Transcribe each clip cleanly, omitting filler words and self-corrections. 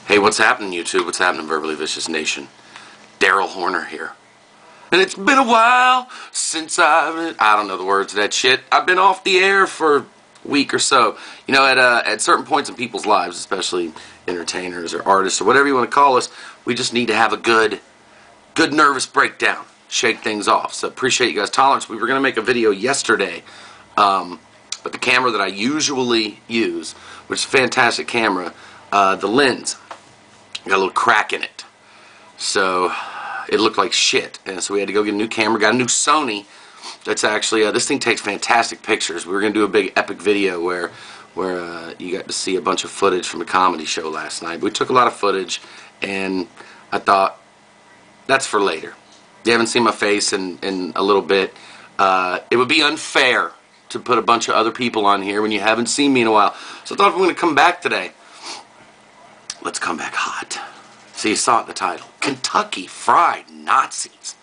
Hey, what's happening, YouTube? What's happening, Verbally Vicious Nation? Darylhorner here. And it's been a while since I don't know the words of that shit. I've been off the air for a week or so. You know, at certain points in people's lives, especially entertainers or artists or whatever you want to call us, we just need to have a good nervous breakdown. Shake things off. So appreciate you guys' tolerance. We were going to make a video yesterday, but the camera that I usually use, which is a fantastic camera, the lens got a little crack in it, so it looked like shit, and so we had to go get a new camera. Got a new Sony that's actually this thing takes fantastic pictures. We were gonna do a big epic video where you got to see a bunch of footage from a comedy show last night. We took a lot of footage, and I thought that's for later. You haven't seen my face in a little bit. It would be unfair to put a bunch of other people on here when you haven't seen me in a while. So I thought if I'm going to come back today, let's come back hot. So you saw it in the title. Kentucky Fried Nazis.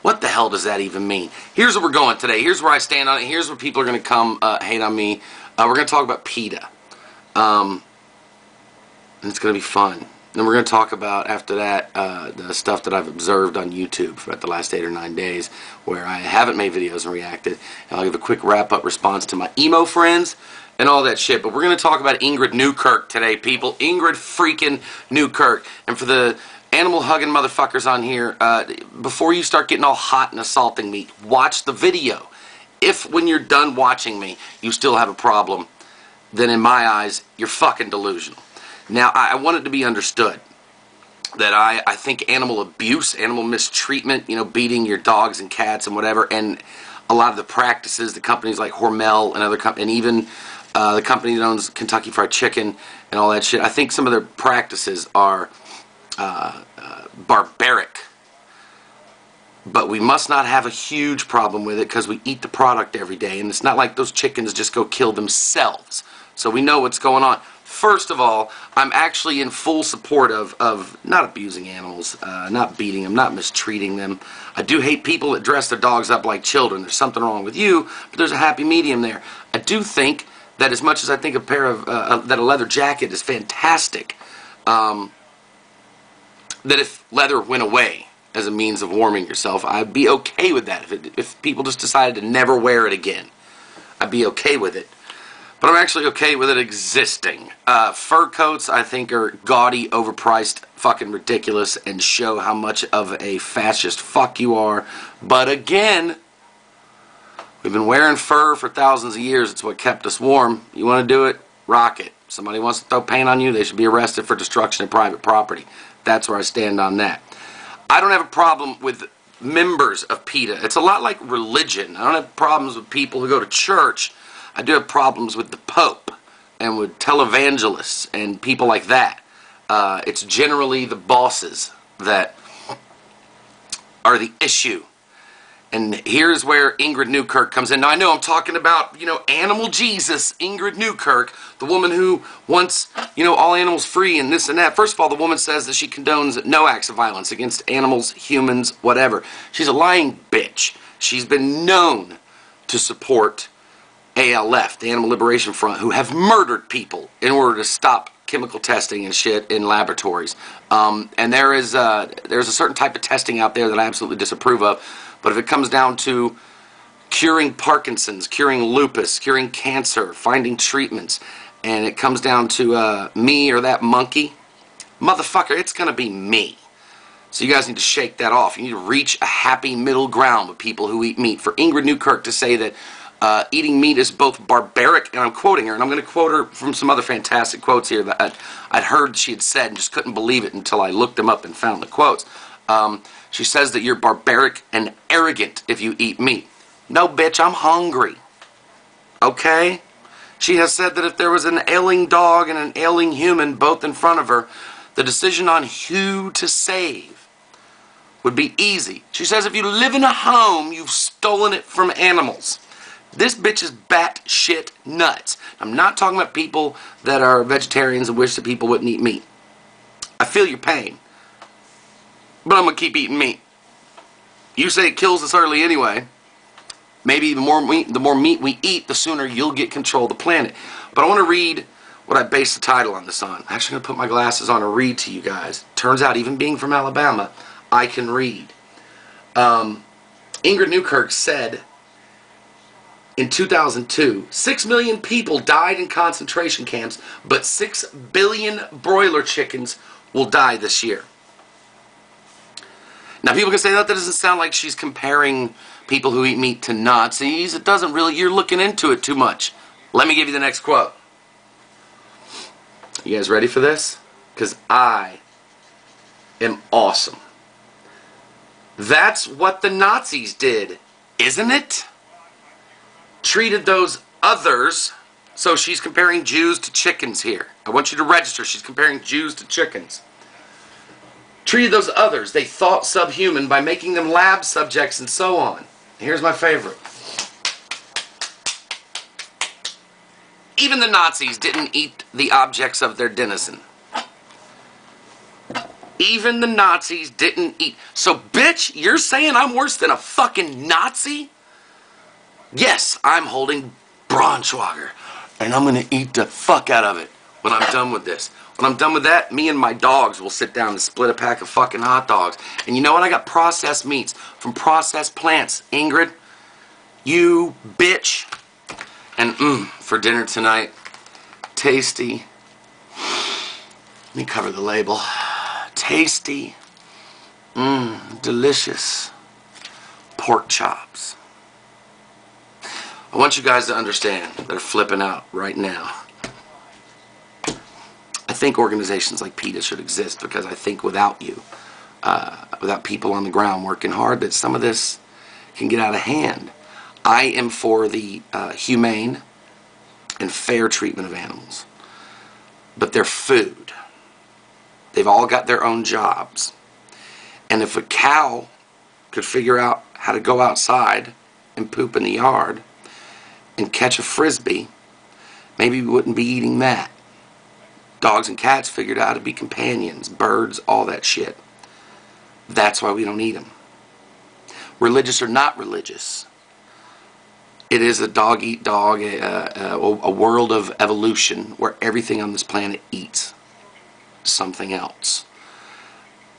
What the hell does that even mean? Here's where we're going today. Here's where I stand on it. Here's where people are going to come hate on me. We're going to talk about PETA. And it's going to be fun. Then we're going to talk about, after that, the stuff that I've observed on YouTube for the last 8 or 9 days where I haven't made videos and reacted. And I'll give a quick wrap-up response to my emo friends and all that shit. But we're going to talk about Ingrid Newkirk today, people. Ingrid freaking Newkirk. And for the animal-hugging motherfuckers on here, before you start getting all hot and assaulting me, watch the video. If, when you're done watching me, you still have a problem, then in my eyes, you're fucking delusional. Now, I want it to be understood that I think animal abuse, animal mistreatment, you know, beating your dogs and cats and whatever, and a lot of the practices, the companies like Hormel and other companies, and even the company that owns Kentucky Fried Chicken and all that shit, I think some of their practices are barbaric. But we must not have a huge problem with it because we eat the product every day, and it's not like those chickens just go kill themselves. So we know what's going on. First of all, I'm actually in full support of not abusing animals, not beating them, not mistreating them. I do hate people that dress their dogs up like children. There's something wrong with you, but there's a happy medium there. I do think that as much as I think a pair of that a leather jacket is fantastic, that if leather went away as a means of warming yourself, I'd be okay with that. If people just decided to never wear it again, I'd be okay with it. But I'm actually okay with it existing. Fur coats, I think, are gaudy, overpriced, fucking ridiculous, and show how much of a fascist fuck you are. But again, we've been wearing fur for thousands of years. It's what kept us warm. You want to do it? Rock it. Somebody wants to throw paint on you, they should be arrested for destruction of private property. That's where I stand on that. I don't have a problem with members of PETA. It's a lot like religion. I don't have problems with people who go to church. I do have problems with the Pope and with televangelists and people like that. It's generally the bosses that are the issue. And here's where Ingrid Newkirk comes in. Now, I know I'm talking about, you know, animal Jesus, Ingrid Newkirk, the woman who wants, you know, all animals free and this and that. First of all, the woman says that she condones no acts of violence against animals, humans, whatever. She's a lying bitch. She's been known to support ALF, the Animal Liberation Front, who have murdered people in order to stop chemical testing and shit in laboratories. And there's a certain type of testing out there that I absolutely disapprove of. But if it comes down to curing Parkinson's, curing lupus, curing cancer, finding treatments, and it comes down to me or that monkey, motherfucker, it's going to be me. So you guys need to shake that off. You need to reach a happy middle ground with people who eat meat. For Ingrid Newkirk to say that eating meat is both barbaric, and I'm quoting her, and I'm going to quote her from some other fantastic quotes here that I'd heard she had said and just couldn't believe it until I looked them up and found the quotes. She says that you're barbaric and arrogant if you eat meat. No, bitch, I'm hungry. Okay? She has said that if there was an ailing dog and an ailing human both in front of her, the decision on who to save would be easy. She says if you live in a home, you've stolen it from animals. This bitch is batshit nuts. I'm not talking about people that are vegetarians and wish that people wouldn't eat meat. I feel your pain. But I'm going to keep eating meat. You say it kills us early anyway. Maybe the more meat we eat, the sooner you'll get control of the planet. But I want to read what I based the title on this on. I'm actually going to put my glasses on and read to you guys. Turns out, even being from Alabama, I can read. Ingrid Newkirk said in 2002, 6 million people died in concentration camps, but 6 billion broiler chickens will die this year. Now, people can say that doesn't sound like she's comparing people who eat meat to Nazis. It doesn't really. You're looking into it too much. Let me give you the next quote. You guys ready for this? Because I am awesome. That's what the Nazis did, isn't it? Treated those others. So she's comparing Jews to chickens here. I want you to register. She's comparing Jews to chickens. Treated those others, they thought subhuman, by making them lab subjects and so on. Here's my favorite. Even the Nazis didn't eat the objects of their denizen. Even the Nazis didn't eat. So, bitch, you're saying I'm worse than a fucking Nazi? Yes, I'm holding Braunschweiger, and I'm going to eat the fuck out of it when I'm done with this. When I'm done with that, me and my dogs will sit down and split a pack of fucking hot dogs. And you know what? I got processed meats from processed plants. Ingrid, you bitch. And for dinner tonight, tasty. Let me cover the label. Tasty, delicious pork chops. I want you guys to understand that are flipping out right now. I think organizations like PETA should exist, because I think without you, without people on the ground working hard, that some of this can get out of hand. I am for the humane and fair treatment of animals, but they're food. They've all got their own jobs. And if a cow could figure out how to go outside and poop in the yard and catch a frisbee, maybe we wouldn't be eating that. Dogs and cats figured out how to be companions, birds, all that shit. That's why we don't eat them. Religious or not religious, it is a dog eat dog, a world of evolution where everything on this planet eats something else.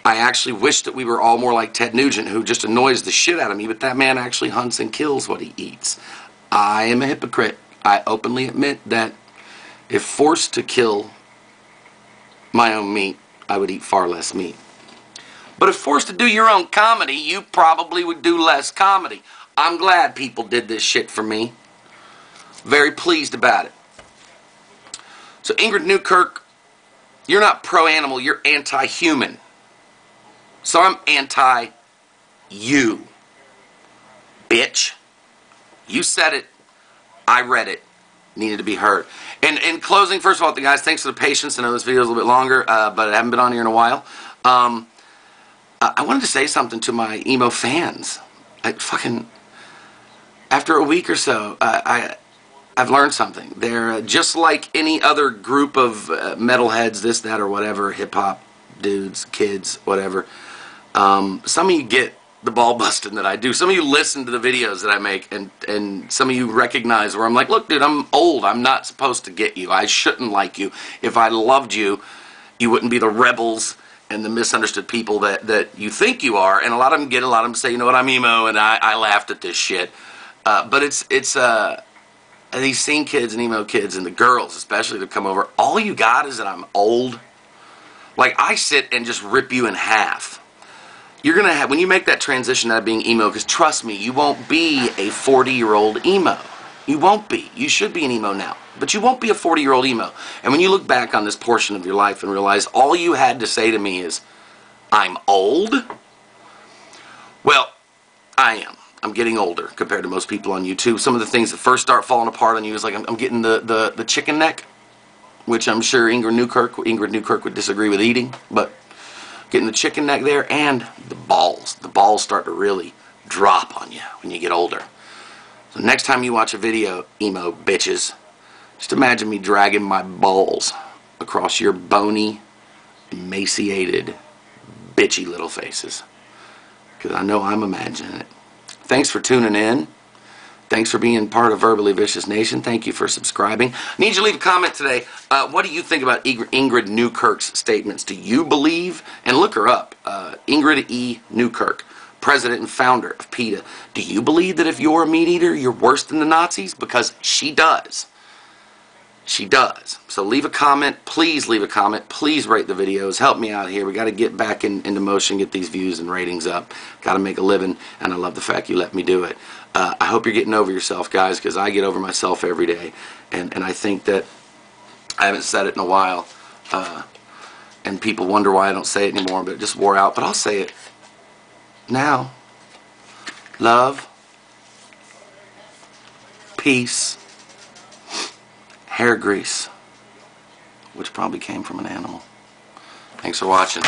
I actually wish that we were all more like Ted Nugent, who just annoys the shit out of me, but that man actually hunts and kills what he eats. I am a hypocrite. I openly admit that if forced to kill my own meat, I would eat far less meat. But if forced to do your own comedy, you probably would do less comedy. I'm glad people did this shit for me. Very pleased about it. So Ingrid Newkirk, you're not pro-animal, you're anti-human. So I'm anti-you. Bitch. You said it. I read it. Needed to be heard. And in closing, first of all, guys, thanks for the patience. I know this video is a little bit longer, but I haven't been on here in a while. I wanted to say something to my emo fans. After a week or so, I've learned something. They're just like any other group of metalheads, this, that, or whatever, hip-hop dudes, kids, whatever. Some of you get the ball busting that I do. Some of you listen to the videos that I make, and some of you recognize where I'm like, look, dude, I'm old. I'm not supposed to get you. I shouldn't like you. If I loved you, you wouldn't be the rebels and the misunderstood people that you think you are. And a lot of them get it. A lot of them say, you know what, I'm emo, and I laughed at this shit. But it's these scene kids and emo kids and the girls especially that come over, all you got is that I'm old. Like, I sit and just rip you in half. You're going to have, when you make that transition out of being emo, because trust me, you won't be a 40-year-old emo. You won't be. You should be an emo now. But you won't be a 40-year-old emo. And when you look back on this portion of your life and realize all you had to say to me is, I'm old? Well, I am. I'm getting older compared to most people on YouTube. Some of the things that first start falling apart on you is like I'm getting the chicken neck, which I'm sure Ingrid Newkirk would disagree with eating, but getting the chicken neck there, and the balls. The balls start to really drop on you when you get older. So next time you watch a video, emo bitches, just imagine me dragging my balls across your bony, emaciated, bitchy little faces. Because I know I'm imagining it. Thanks for tuning in. Thanks for being part of Verbally Vicious Nation. Thank you for subscribing. I need you to leave a comment today. What do you think about Ingrid Newkirk's statements? Do you believe, and look her up, Ingrid E. Newkirk, president and founder of PETA. Do you believe that if you're a meat eater, you're worse than the Nazis? Because she does. She does. So leave a comment. Please leave a comment. Please rate the videos. Help me out here. We got to get back into motion, get these views and ratings up. Got to make a living, and I love the fact you let me do it. I hope you're getting over yourself, guys, because I get over myself every day. And I think that I haven't said it in a while, and people wonder why I don't say it anymore, but it just wore out. But I'll say it now. Love, peace, hair grease, which probably came from an animal. Thanks for watching.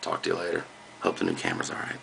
Talk to you later. Hope the new camera's alright.